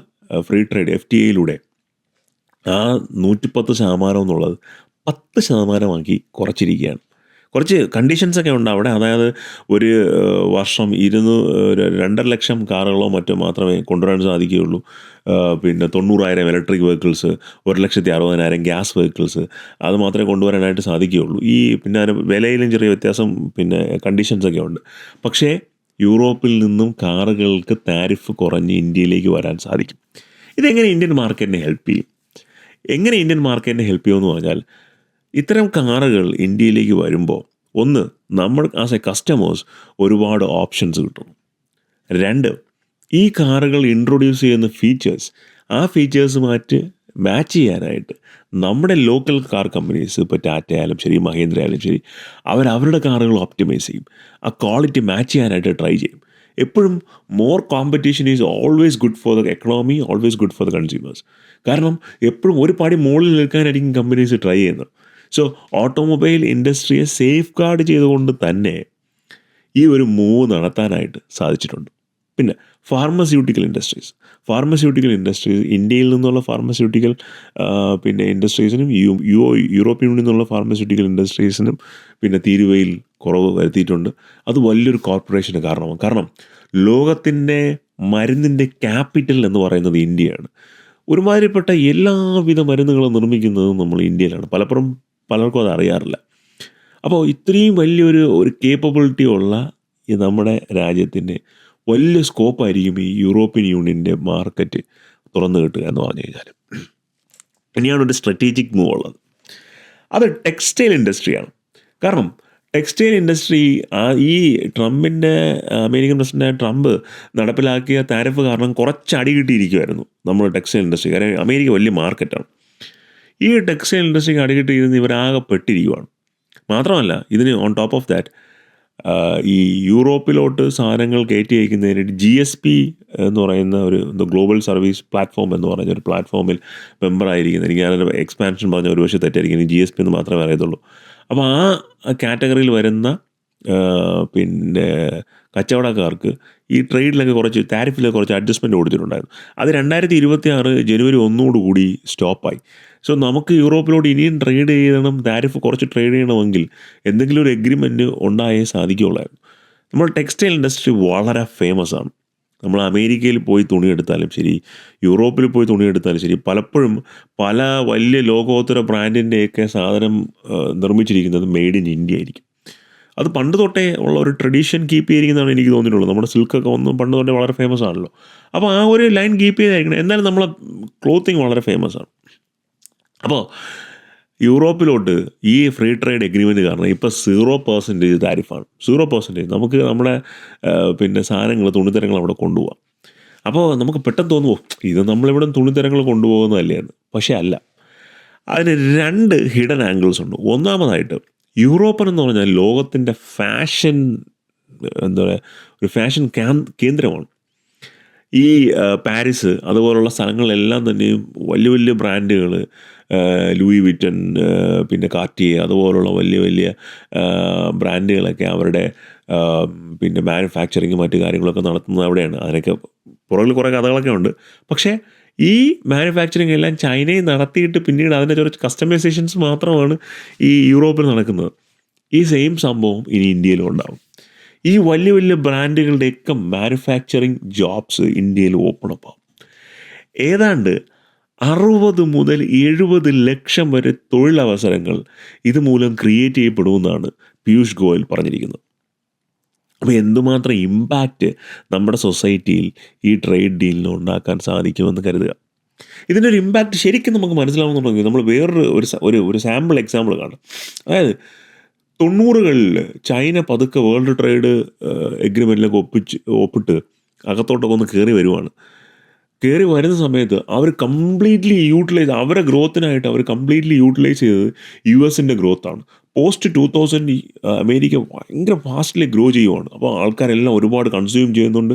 ഫ്രീ ട്രേഡ് FTA-യിലൂടെ ആ 110% എന്നുള്ളത് 10% കുറച്ചിരിക്കുകയാണ്. കുറച്ച് കണ്ടീഷൻസൊക്കെ ഉണ്ട് അവിടെ. അതായത് ഒരു വർഷം 2.5 ലക്ഷം കാറുകളോ മറ്റോ മാത്രമേ കൊണ്ടുവരാൻ സാധിക്കുകയുള്ളൂ. പിന്നെ 90,000 ഇലക്ട്രിക് വെഹിക്കിൾസ്, 1,60,000 ഗ്യാസ് വെഹിക്കിൾസ്, അത് മാത്രമേ കൊണ്ടുവരാനായിട്ട് സാധിക്കുകയുള്ളൂ. പിന്നെ അതിന് വിലയിലും ചെറിയ വ്യത്യാസം, പിന്നെ കണ്ടീഷൻസൊക്കെ ഉണ്ട്. പക്ഷേ യൂറോപ്പിൽ നിന്നും കാറുകൾക്ക് താരിഫ് കുറഞ്ഞ് ഇന്ത്യയിലേക്ക് വരാൻ സാധിക്കും. ഇതെങ്ങനെ ഇന്ത്യൻ മാർക്കറ്റിനെ ഹെൽപ്പ് ചെയ്യും? എന്ന് പറഞ്ഞാൽ, ഇത്തരം കാറുകൾ ഇന്ത്യയിലേക്ക് വരുമ്പോൾ ഒന്ന്, നമ്മൾ ആസ് എ കസ്റ്റമേഴ്സ് ഒരുപാട് ഓപ്ഷൻസ് കിട്ടുന്നു. 2, ഈ കാറുകൾ ഇൻട്രൊഡ്യൂസ് ചെയ്യുന്ന ഫീച്ചേഴ്സ്, ആ ഫീച്ചേഴ്സുമായിട്ട് മാച്ച് ചെയ്യാനായിട്ട് നമ്മുടെ ലോക്കൽ കാർ കമ്പനീസ്, ഇപ്പോൾ ടാറ്റ ആയാലും ശരി, മഹീന്ദ്ര ആയാലും ശരി, അവരുടെ കാറുകൾ ഓപ്റ്റിമൈസ് ചെയ്യും. ആ ക്വാളിറ്റി മാച്ച് ചെയ്യാനായിട്ട് ട്രൈ ചെയ്യും. എപ്പോഴും more competition is always good for the economy, always good for the consumers. കാരണം എപ്പോഴും ഒരു പടി മുകളിൽ നിൽക്കാനായിരിക്കും കമ്പനീസ് ട്രൈ ചെയ്യുന്നത്. സോ ഓട്ടോമൊബൈൽ ഇൻഡസ്ട്രിയെ സേഫ് ഗാർഡ് ചെയ്തുകൊണ്ട് തന്നെ ഈ ഒരു മൂവ് നടത്താനായിട്ട് സാധിച്ചിട്ടുണ്ട്. പിന്നെ ഫാർമസ്യൂട്ടിക്കൽ ഇൻഡസ്ട്രീസ് ഇന്ത്യയിൽ നിന്നുള്ള ഫാർമസ്യൂട്ടിക്കൽ പിന്നെ ഇൻഡസ്ട്രീസിനും യൂറോപ്യൻ യൂണിയനിൽ നിന്നുള്ള ഫാർമസ്യൂട്ടിക്കൽ ഇൻഡസ്ട്രീസിനും പിന്നെ തീരുവയിൽ കുറവ് വരുത്തിയിട്ടുണ്ട്. അത് വലിയൊരു കോർപ്പറേഷന് കാരണമാകും. കാരണം ലോകത്തിൻ്റെ മരുന്നിൻ്റെ ക്യാപിറ്റൽ എന്ന് പറയുന്നത് ഇന്ത്യയാണ്. ഒരുമാതിരിപ്പെട്ട എല്ലാവിധ മരുന്നുകളും നിർമ്മിക്കുന്നതും നമ്മൾ ഇന്ത്യയിലാണ്. പലർക്കും അത് അറിയാറില്ല. അപ്പോൾ ഇത്രയും വലിയൊരു കേപ്പബിലിറ്റി ഉള്ള ഈ നമ്മുടെ രാജ്യത്തിന് വലിയ സ്കോപ്പായിരിക്കും ഈ യൂറോപ്യൻ യൂണിയൻ്റെ മാർക്കറ്റ് തുറന്നു കിട്ടുക എന്ന് പറഞ്ഞു കഴിഞ്ഞാൽ. ഇനിയാണ് ഒരു സ്ട്രാറ്റജിക് മൂവ് ഉള്ളത്. അത് ടെക്സ്റ്റൈൽ ഇൻഡസ്ട്രിയാണ്. കാരണം ടെക്സ്റ്റൈൽ ഇൻഡസ്ട്രി ഈ ട്രംപിൻ്റെ അമേരിക്കൻ പ്രസിഡൻ്റായ ട്രംപ് നടപ്പിലാക്കിയ താരിഫ് കാരണം കുറച്ച് അടി കിട്ടിയിരിക്കുമായിരുന്നു നമ്മൾ ടെക്സ്റ്റൈൽ ഇൻഡസ്ട്രി. കാരണം അമേരിക്ക വലിയ മാർക്കറ്റാണ്. ഈ ടെക്സ്റ്റൈൽ ഇൻഡസ്ട്രിക്ക് അടി കിട്ടിയിരുന്ന് ഇവരാകെ പെട്ടിരിക്കുവാണ്. മാത്രമല്ല ഇതിന് ഓൺ ടോപ്പ് ഓഫ് ദാറ്റ് ഈ യൂറോപ്പിലോട്ട് സാധനങ്ങൾ കയറ്റി അയക്കുന്നതിന് GSP എന്ന് പറയുന്ന ഒരു ഗ്ലോബൽ സർവീസ് പ്ലാറ്റ്ഫോം എന്ന് പറയുന്ന ഒരു പ്ലാറ്റ്ഫോമിൽ മെമ്പറായിരിക്കുന്നത്, എനിക്ക് ഞാനൊരു എക്സ്പാൻഷൻ പറഞ്ഞ ഒരു പക്ഷേ തെറ്റായിരിക്കും, GSP എന്ന് മാത്രമേ അറിയത്തുള്ളൂ. അപ്പോൾ ആ കാറ്റഗറിയിൽ വരുന്ന പിന്നെ കച്ചവടക്കാർക്ക് ഈ ട്രേഡിലൊക്കെ താരിഫിലൊക്കെ കുറച്ച് അഡ്ജസ്റ്റ്മെൻറ്റ് കൊടുത്തിട്ടുണ്ടായിരുന്നു. അത് 2026 ജനുവരി 1 കൂടി സ്റ്റോപ്പായി. സോ നമുക്ക് യൂറോപ്പിലോട്ട് ഇനിയും ട്രേഡ് ചെയ്യണം, താരിഫ് കുറച്ച് ട്രേഡ് ചെയ്യണമെങ്കിൽ എന്തെങ്കിലും ഒരു എഗ്രിമെൻറ്റ് ഉണ്ടായേ സാധിക്കുകയുള്ളായിരുന്നു. നമ്മൾ ടെക്സ്റ്റൈൽ ഇൻഡസ്ട്രി വളരെ ഫേമസ് ആണ്. നമ്മൾ അമേരിക്കയിൽ പോയി തുണിയെടുത്താലും ശരി, യൂറോപ്പിൽ പോയി തുണിയെടുത്താലും ശരി, പലപ്പോഴും പല വലിയ ലോകോത്തര ബ്രാൻഡിൻ്റെയൊക്കെ സാധനം നിർമ്മിച്ചിരിക്കുന്നത് മെയ്ഡ് ഇൻ ഇന്ത്യ ആയിരിക്കും. അത് പണ്ട് തൊട്ടേ ഉള്ള ഒരു ട്രഡീഷൻ കീപ്പ് ചെയ്തിരിക്കുന്നതാണ് എനിക്ക് തോന്നിയിട്ടുള്ളത്. നമ്മുടെ സിൽക്കൊക്കെ പണ്ട് തൊട്ടേ വളരെ ഫേമസ് ആണല്ലോ. അപ്പോൾ ആ ഒരു ലൈൻ കീപ്പ് ചെയ്തായിരിക്കണം. എന്നാലും നമ്മളെ ക്ലോത്തിങ് വളരെ ഫേമസ് ആണ്. അപ്പോൾ യൂറോപ്പിലോട്ട് ഈ ഫ്രീ ട്രേഡ് എഗ്രിമെൻറ്റ് കാരണം ഇപ്പോൾ 0% താരിഫാണ്. 0% നമുക്ക് നമ്മുടെ പിന്നെ സാധനങ്ങൾ തുണിത്തരങ്ങൾ അവിടെ കൊണ്ടുപോകാം. അപ്പോൾ നമുക്ക് പെട്ടെന്ന് തോന്നുമോ ഇത് നമ്മളിവിടെ തുണിത്തരങ്ങൾ കൊണ്ടുപോകുന്നതല്ലേ എന്ന്. പക്ഷേ അല്ല. അതിന് 2 ഹിഡൻ ആംഗിൾസ് ഉണ്ട്. ഒന്നാമതായിട്ട് യൂറോപ്പൻ എന്ന് പറഞ്ഞാൽ ലോകത്തിൻ്റെ ഫാഷൻ ഒരു ഫാഷൻ കേന്ദ്രമാണ്. ഈ പാരീസ് അതുപോലുള്ള സ്ഥലങ്ങളിലെല്ലാം തന്നെയും വലിയ വലിയ ബ്രാൻഡുകൾ, ലൂയി വിറ്റൻ, പിന്നെ കാർട്ടിയെ അതുപോലുള്ള വലിയ വലിയ ബ്രാൻഡുകളൊക്കെ അവരുടെ പിന്നെ മാനുഫാക്ചറിങ് മറ്റു കാര്യങ്ങളൊക്കെ നടത്തുന്നത് അവിടെയാണ്. അതിനൊക്കെ പുറകിൽ കുറേ കഥകളൊക്കെ ഉണ്ട്. പക്ഷേ ഈ മാനുഫാക്ചറിങ് എല്ലാം ചൈനയിൽ നടത്തിയിട്ട് പിന്നീട് അതിൻ്റെ കുറച്ച് കസ്റ്റമൈസേഷൻസ് മാത്രമാണ് ഈ യൂറോപ്പിൽ നടക്കുന്നത്. ഈ സെയിം സംഭവം ഇനി ഇന്ത്യയിലും ഉണ്ടാവും. ഈ വലിയ വലിയ ബ്രാൻഡുകളുടെയൊക്കെ മാനുഫാക്ചറിങ് ജോബ്സ് ഇന്ത്യയിൽ ഓപ്പൺ അപ്പ് ആവും. ഏതാണ്ട് 60 മുതൽ 70 ലക്ഷം വരെ തൊഴിലവസരങ്ങൾ ഇതുമൂലം ക്രിയേറ്റ് ചെയ്യപ്പെടുമെന്നാണ് പീയൂഷ് ഗോയൽ പറഞ്ഞിരിക്കുന്നത്. അപ്പോൾ എന്തുമാത്രം ഇമ്പാക്റ്റ് നമ്മുടെ സൊസൈറ്റിയിൽ ഈ ട്രേഡ് ഡീലിന് ഉണ്ടാക്കാൻ സാധിക്കുമെന്ന് കരുതുക. ഇതിൻ്റെ ഒരു ഇമ്പാക്റ്റ് ശരിക്കും നമുക്ക് മനസ്സിലാവുന്നുണ്ടെങ്കിൽ നമ്മൾ വേറൊരു സാമ്പിൾ എക്സാമ്പിൾ കാണാം. അതായത് 90കളിൽ ചൈന പതുക്കെ വേൾഡ് ട്രേഡ് എഗ്രിമെൻറ്റിലൊക്കെ ഒപ്പിട്ട് അകത്തോട്ടൊക്കെ ഒന്ന് കയറി വരുന്ന സമയത്ത് അവർ കംപ്ലീറ്റ്ലി അവരുടെ ഗ്രോത്തിനായിട്ട് അവർ കംപ്ലീറ്റ്ലി യൂട്ടിലൈസ് ചെയ്തത് US-ൻ്റെ ഗ്രോത്താണ്. പോസ്റ്റ് 2000 അമേരിക്ക ഭയങ്കര ഫാസ്റ്റ്ലി ഗ്രോ ചെയ്യുവാണ്. അപ്പോൾ ആൾക്കാരെല്ലാം ഒരുപാട് കൺസ്യൂം ചെയ്യുന്നുണ്ട്,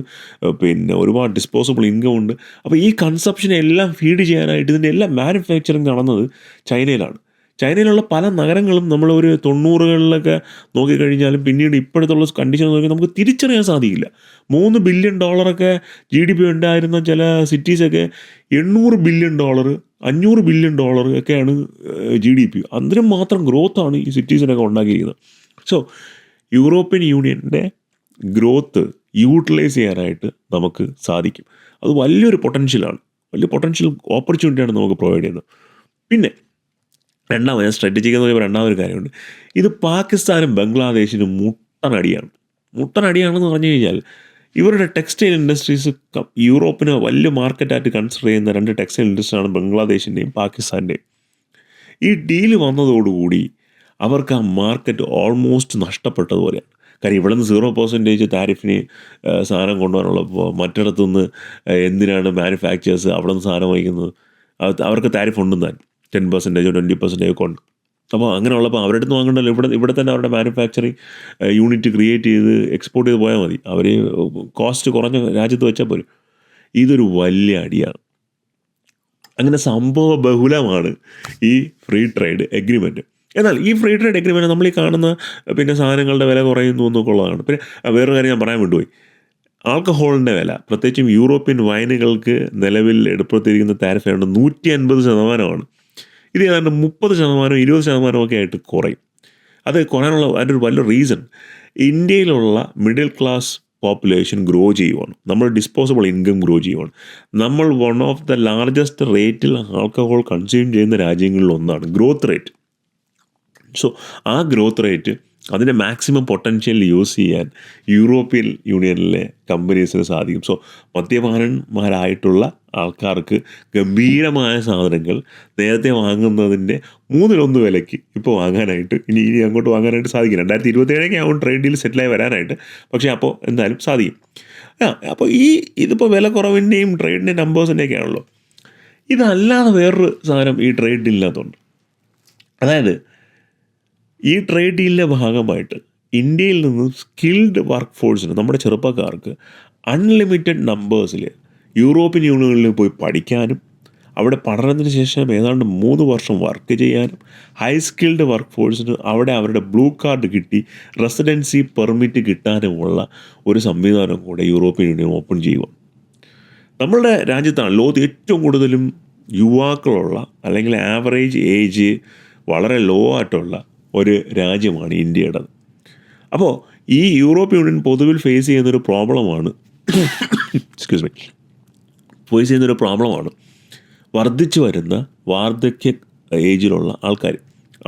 പിന്നെ ഒരുപാട് ഡിസ്പോസബിൾ ഇൻകം ഉണ്ട്. അപ്പോൾ ഈ കൺസപ്ഷനെ എല്ലാം ഫീഡ് ചെയ്യാനായിട്ട് ഇതിൻ്റെ എല്ലാം മാനുഫാക്ചറിങ് നടന്നത് ചൈനയിലാണ്. ചൈനയിലുള്ള പല നഗരങ്ങളും നമ്മളൊരു 90കളിലൊക്കെ നോക്കിക്കഴിഞ്ഞാലും പിന്നീട് ഇപ്പോഴത്തുള്ള കണ്ടീഷൻ നോക്കി നമുക്ക് തിരിച്ചറിയാൻ സാധിക്കില്ല. $3 ബില്യൺ GDP ഉണ്ടായിരുന്ന ചില സിറ്റീസൊക്കെ $800 ബില്യൺ $500 ബില്യൺ ഒക്കെയാണ് GDP. അതിനും മാത്രം ഗ്രോത്താണ് ഈ സിറ്റീസിനൊക്കെ ഉണ്ടാക്കിയിരിക്കുന്നത്. സോ യൂറോപ്യൻ യൂണിയൻ്റെ ഗ്രോത്ത് യൂട്ടിലൈസ് ചെയ്യാനായിട്ട് നമുക്ക് സാധിക്കും. അത് വലിയ പൊട്ടൻഷ്യൽ ഓപ്പർച്യൂണിറ്റിയാണ് നമുക്ക് പ്രൊവൈഡ് ചെയ്യുന്നത്. പിന്നെ സ്ട്രാറ്റജിക് എന്ന് പറയുമ്പോൾ രണ്ടാമതൊരു കാര്യമുണ്ട്. ഇത് പാകിസ്ഥാനും ബംഗ്ലാദേശിനും മുട്ടനടിയാണെന്ന് പറഞ്ഞു കഴിഞ്ഞാൽ ഇവരുടെ ടെക്സ്റ്റൈൽ ഇൻഡസ്ട്രീസ് യൂറോപ്പിന് വലിയ മാർക്കറ്റായിട്ട് കൺസിഡർ ചെയ്യുന്ന 2 ടെക്സ്റ്റൈൽ ഇൻഡസ്ട്രിയാണ് ബംഗ്ലാദേശിൻ്റെയും പാകിസ്ഥാൻ്റെയും. ഈ ഡീല് വന്നതോടുകൂടി അവർക്ക് ആ മാർക്കറ്റ് ഓൾമോസ്റ്റ് നഷ്ടപ്പെട്ടതുപോലെയാണ്. കാര്യം ഇവിടെ നിന്ന് 0% താരിഫിന് സാധനം കൊണ്ടുപോകാനുള്ളപ്പോൾ മറ്റിടത്തുനിന്ന് എന്തിനാണ് മാനുഫാക്ചേഴ്സ് അവിടെ നിന്ന് സാധനം വഹിക്കുന്നത്? അവർക്ക് താരിഫ് ഉണ്ടെന്ന് തന്നെ 10% 20% ഒക്കെ ഉണ്ട്. അപ്പോൾ അങ്ങനെയുള്ളപ്പോൾ അവരുടെ അടുത്ത് വാങ്ങണ്ടല്ലോ, ഇവിടെ തന്നെ അവരുടെ മാനുഫാക്ചറിങ് യൂണിറ്റ് ക്രിയേറ്റ് ചെയ്ത് എക്സ്പോർട്ട് ചെയ്ത് പോയാൽ മതി. അവർ കോസ്റ്റ് കുറഞ്ഞ രാജ്യത്ത് വെച്ചാൽ പോരും. ഇതൊരു വലിയ അടിയാണ്. അങ്ങനെ സംഭവ ബഹുലമാണ് ഈ ഫ്രീ ട്രേഡ് എഗ്രിമെൻറ്റ്. എന്നാൽ ഈ ഫ്രീ ട്രേഡ് എഗ്രിമെൻറ്റ് നമ്മൾ ഈ കാണുന്ന പിന്നെ സാധനങ്ങളുടെ വില കുറയുന്നു എന്നൊക്കെ ഉള്ളതാണ്. പിന്നെ വേറൊരു കാര്യം ഞാൻ പറയാൻ വിട്ടുപോയി. ആൽക്കഹോളിൻ്റെ വില, പ്രത്യേകിച്ചും യൂറോപ്യൻ വൈനുകൾക്ക് നിലവിൽ ഏർപ്പെടുത്തിയിരിക്കുന്ന താരിഫ് ഏതാണ്ട് 150%. ഇത് ഏതാണ്ട് 30%, 20% ഒക്കെ ആയിട്ട് കുറയും. അത് കുറയാനുള്ള അതിൻ്റെ ഒരു വലിയ റീസൺ ഇന്ത്യയിലുള്ള മിഡിൽ ക്ലാസ് പോപ്പുലേഷൻ ഗ്രോ ചെയ്യുവാണ്. നമ്മൾ ഡിസ്പോസിബിൾ ഇൻകം ഗ്രോ ചെയ്യുവാണ്. നമ്മൾ വൺ ഓഫ് ദ ലാർജസ്റ്റ് റേറ്റിൽ ആൽക്കഹോൾ കൺസ്യൂം ചെയ്യുന്ന രാജ്യങ്ങളിൽ ഒന്നാണ് ഗ്രോത്ത് റേറ്റ്. സോ ആ ഗ്രോത്ത് റേറ്റ് അതിൻ്റെ മാക്സിമം പൊട്ടൻഷ്യൽ യൂസ് ചെയ്യാൻ യൂറോപ്യൻ യൂണിയനിലെ കമ്പനീസിന് സാധിക്കും. സോ മദ്യപാനന്മാരായിട്ടുള്ള ആൾക്കാർക്ക് ഗംഭീരമായ സാധനങ്ങൾ നേരത്തെ വാങ്ങുന്നതിൻ്റെ 1/3 വിലയ്ക്ക് ഇപ്പോൾ വാങ്ങാനായിട്ട് ഇനി അങ്ങോട്ട് വാങ്ങാനായിട്ട് സാധിക്കും. 2027 ആവും ട്രേഡ് ഡീൽ സെറ്റിലായി വരാനായിട്ട്. പക്ഷേ അപ്പോൾ എന്തായാലും സാധിക്കും. അപ്പോൾ ഇതിപ്പോൾ വില കുറവിൻ്റെയും ട്രേഡിൻ്റെ നമ്പേഴ്സിൻ്റെയൊക്കെ ആണല്ലോ. ഇതല്ലാതെ വേറൊരു സാധനം ഈ ട്രേഡ് ഡീലിനകത്തുണ്ട്. അതായത് ഈ ട്രേഡ് ഡീലിൻ്റെ ഭാഗമായിട്ട് ഇന്ത്യയിൽ നിന്ന് സ്കിൽഡ് വർക്ക് ഫോഴ്സിന്, നമ്മുടെ ചെറുപ്പക്കാർക്ക് അൺലിമിറ്റഡ് നമ്പേഴ്സിൽ യൂറോപ്യൻ യൂണിയനിൽ പോയി പഠിക്കാനും അവിടെ പഠനത്തിന് ശേഷം ഏതാണ്ട് 3 വർഷം വർക്ക് ചെയ്യാനും ഹൈ സ്കിൽഡ് വർക്ക് ഫോഴ്സിന് അവിടെ അവരുടെ ബ്ലൂ കാർഡ് കിട്ടി റെസിഡൻസി പെർമിറ്റ് കിട്ടാനുമുള്ള ഒരു സംവിധാനം കൂടെ യൂറോപ്യൻ യൂണിയൻ ഓപ്പൺ ചെയ്യുക. നമ്മളുടെ രാജ്യത്താണ് ലോകത്ത് ഏറ്റവും കൂടുതലും യുവാക്കളുള്ള അല്ലെങ്കിൽ ആവറേജ് ഏജ് വളരെ ലോ ആയിട്ടുള്ള ഒരു രാജ്യമാണ് ഇന്ത്യയുടേത്. അപ്പോൾ ഈ യൂറോപ്യൻ യൂണിയൻ പൊതുവിൽ ഫേസ് ചെയ്യുന്നൊരു പ്രോബ്ലമാണ് വർദ്ധിച്ചു വരുന്ന വാർദ്ധക്യ ഏജിലുള്ള ആൾക്കാർ,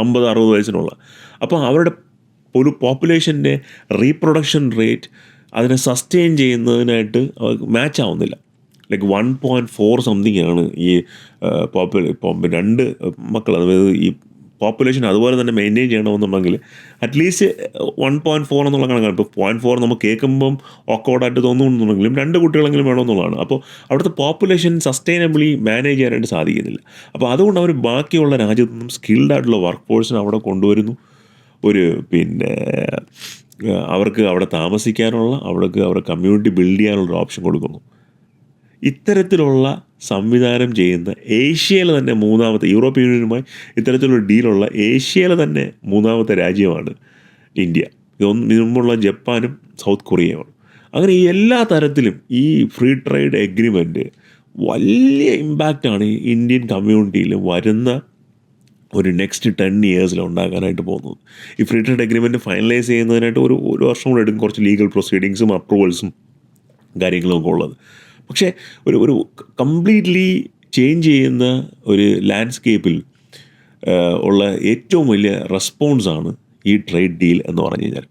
50-60 വയസ്സിനുള്ള. അപ്പോൾ അവരുടെ ഒരു പോപ്പുലേഷൻ്റെ റീപ്രൊഡക്ഷൻ റേറ്റ് അതിനെ സസ്റ്റെയിൻ ചെയ്യുന്നതിനായിട്ട് മാച്ച് ആവുന്നില്ല. ലൈക്ക് 1.4 സംതിങ് ആണ് ഈ ഇപ്പം 2 മക്കൾ, അതായത് ഈ പോപ്പുലേഷൻ അതുപോലെ തന്നെ മെയിൻറ്റെയിൻ ചെയ്യണമെന്നുണ്ടെങ്കിൽ അറ്റ്ലീസ്റ്റ് 1.4 എന്നുള്ള കണക്കാണ്. ഇപ്പോൾ 0.4 നമുക്ക് കേൾക്കുമ്പം ഓക്കോർഡായിട്ട് തോന്നുന്നുണ്ടെങ്കിലും 2 കുട്ടികളെങ്കിലും വേണമെന്നുള്ളതാണ്. അപ്പോൾ അവിടുത്തെ പോപ്പുലേഷൻ സസ്റ്റൈനബിളി മാനേജ് ചെയ്യാനായിട്ട് സാധിക്കുന്നില്ല. അപ്പോൾ അതുകൊണ്ട് അവർ ബാക്കിയുള്ള രാജ്യത്തു നിന്നും സ്കിൽഡ് ആയിട്ടുള്ള വർക്ക് ഫോഴ്സിനെ അവിടെ കൊണ്ടുവരുന്നു. പിന്നെ അവർക്ക് അവിടെ താമസിക്കാനുള്ള, അവരുടെ കമ്മ്യൂണിറ്റി ബിൽഡ് ചെയ്യാനുള്ള ഓപ്ഷൻ കൊടുക്കുന്നു. ഇത്തരത്തിലുള്ള സംവിധാനം ചെയ്യുന്ന ഏഷ്യയിലെ തന്നെ യൂറോപ്യൻ യൂണിയനുമായി ഇത്തരത്തിലുള്ള ഡീലുള്ള ഏഷ്യയിലെ തന്നെ 3ാമത്തെ രാജ്യമാണ് ഇന്ത്യ. മുമ്പുള്ള ജപ്പാനും സൗത്ത് കൊറിയയുമാണ്. അങ്ങനെ എല്ലാ തരത്തിലും ഈ ഫ്രീ ട്രേഡ് എഗ്രിമെൻറ്റ് വലിയ ഇമ്പാക്റ്റാണ് ഇന്ത്യൻ കമ്മ്യൂണിറ്റിയിൽ വരുന്ന ഒരു നെക്സ്റ്റ് 10 ഇയേഴ്സിൽ ഉണ്ടാക്കാനായിട്ട് പോകുന്നത്. ഈ ഫ്രീ ട്രേഡ് എഗ്രിമെൻറ്റ് ഫൈനലൈസ് ചെയ്യുന്നതിനായിട്ട് ഒരു വർഷം കൂടെ എടുക്കും. കുറച്ച് ലീഗൽ പ്രൊസീഡിങ്സും അപ്രൂവൽസും കാര്യങ്ങളും ഒക്കെ ഉള്ളത്. പക്ഷേ ഒരു കംപ്ലീറ്റ്ലി ചേഞ്ച് ചെയ്യുന്ന ഒരു ലാൻഡ്സ്കേപ്പിൽ ഉള്ള ഏറ്റവും വലിയ റെസ്പോൺസാണ് ഈ ട്രേഡ് ഡീൽ എന്ന് പറഞ്ഞു കഴിഞ്ഞാൽ.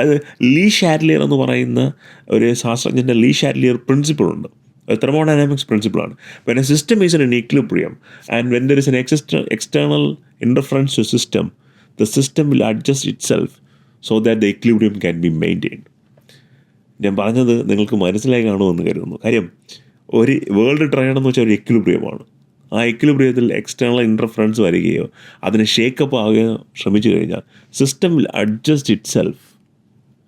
അത് ലീ ഷാറ്റ്ലിയർ എന്ന് പറയുന്ന ഒരു ശാസ്ത്രജ്ഞൻ്റെ ലീ ഷാറ്റ്ലിയർ പ്രിൻസിപ്പിളുണ്ട്. തെർമോഡൈനാമിക്സ് പ്രിൻസിപ്പിളാണ്. When a system is in equilibrium and when there is an external interference to system, the system will adjust itself so that the equilibrium can be maintained. ഞാൻ പറഞ്ഞത് നിങ്ങൾക്ക് മനസ്സിലായി കാണുമെന്ന് കരുതുന്നു. കാര്യം ഒരു വേൾഡ് ട്രേഡ് എന്ന് വെച്ചാൽ ഒരു എക്വിലിബ്രിയമാണ്. ആ എക്വിലിബ്രിയത്തിൽ എക്സ്റ്റേണൽ ഇൻ്റർഫറൻസ് വരികയോ അതിനെ ഷേക്കപ്പ് ആവുകയോ ശ്രമിച്ചു കഴിഞ്ഞാൽ system will adjust itself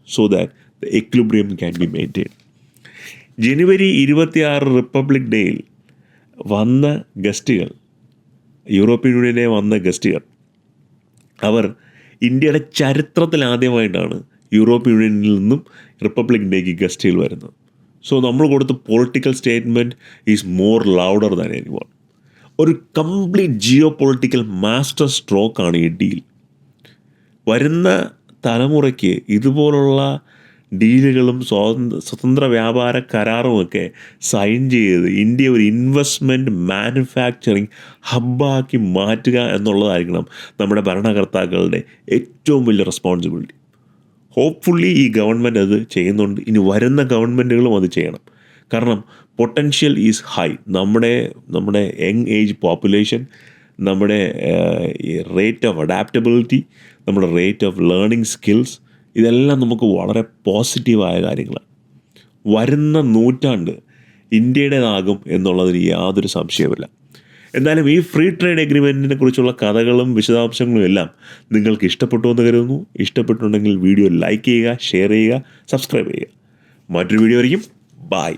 so that the equilibrium can be maintain. January 26 republic ഡേയിൽ വന്ന ഗസ്റ്റുകൾ, യൂറോപ്യൻ യൂണിയനെ വന്ന ഗസ്റ്റുകൾ, അവർ ഇന്ത്യയുടെ ചരിത്രത്തിൽ ആദ്യമായിട്ടാണ് യൂറോപ്യൻ യൂണിയനിൽ നിന്നും റിപ്പബ്ലിക് ഡേക്ക് ഗസ്റ്റുകൾ വരുന്നത്. സോ നമ്മൾ കൊടുത്ത political statement is more louder than anyone. ഒരു കംപ്ലീറ്റ് ജിയോ പൊളിറ്റിക്കൽ മാസ്റ്റർ സ്ട്രോക്കാണ് ഈ ഡീൽ. വരുന്ന തലമുറയ്ക്ക് ഇതുപോലുള്ള ഡീലുകളും സ്വതന്ത്ര വ്യാപാര കരാറുമൊക്കെ സൈൻ ചെയ്ത് ഇന്ത്യ ഒരു ഇൻവെസ്റ്റ്മെൻറ്റ് മാനുഫാക്ചറിങ് ഹബ്ബാക്കി മാറ്റുക എന്നുള്ളതായിരിക്കണം നമ്മുടെ ഭരണകർത്താക്കളുടെ ഏറ്റവും വലിയ റെസ്പോൺസിബിലിറ്റി. ഹോപ്പ്ഫുള്ളി ഈ ഗവൺമെൻറ് അത് ചെയ്യുന്നുണ്ട്. ഇനി വരുന്ന ഗവൺമെൻറ്റുകളും അത് ചെയ്യണം. കാരണം പൊട്ടൻഷ്യൽ ഈസ് ഹൈ. നമ്മുടെ യങ് ഏജ് പോപ്പുലേഷൻ, നമ്മുടെ റേറ്റ് ഓഫ് അഡാപ്റ്റബിലിറ്റി, നമ്മുടെ റേറ്റ് ഓഫ് ലേണിംഗ് സ്കിൽസ്, ഇതെല്ലാം നമുക്ക് വളരെ പോസിറ്റീവായ കാര്യങ്ങളാണ്. വരുന്ന നൂറ്റാണ്ട് ഇന്ത്യയുടേതാകും എന്നുള്ളതിന് യാതൊരു സംശയവുമില്ല. എന്തായാലും ഈ ഫ്രീ ട്രേഡ് എഗ്രിമെൻറ്റിനെ കുറിച്ചുള്ള കഥകളും വിശദാംശങ്ങളും എല്ലാം നിങ്ങൾക്ക് ഇഷ്ടപ്പെട്ടു എന്ന് കരുതുന്നു. ഇഷ്ടപ്പെട്ടുണ്ടെങ്കിൽ വീഡിയോ ലൈക്ക് ചെയ്യുക, ഷെയർ ചെയ്യുക, സബ്സ്ക്രൈബ് ചെയ്യുക. മറ്റൊരു വീഡിയോ ആയിരിക്കും. ബൈ.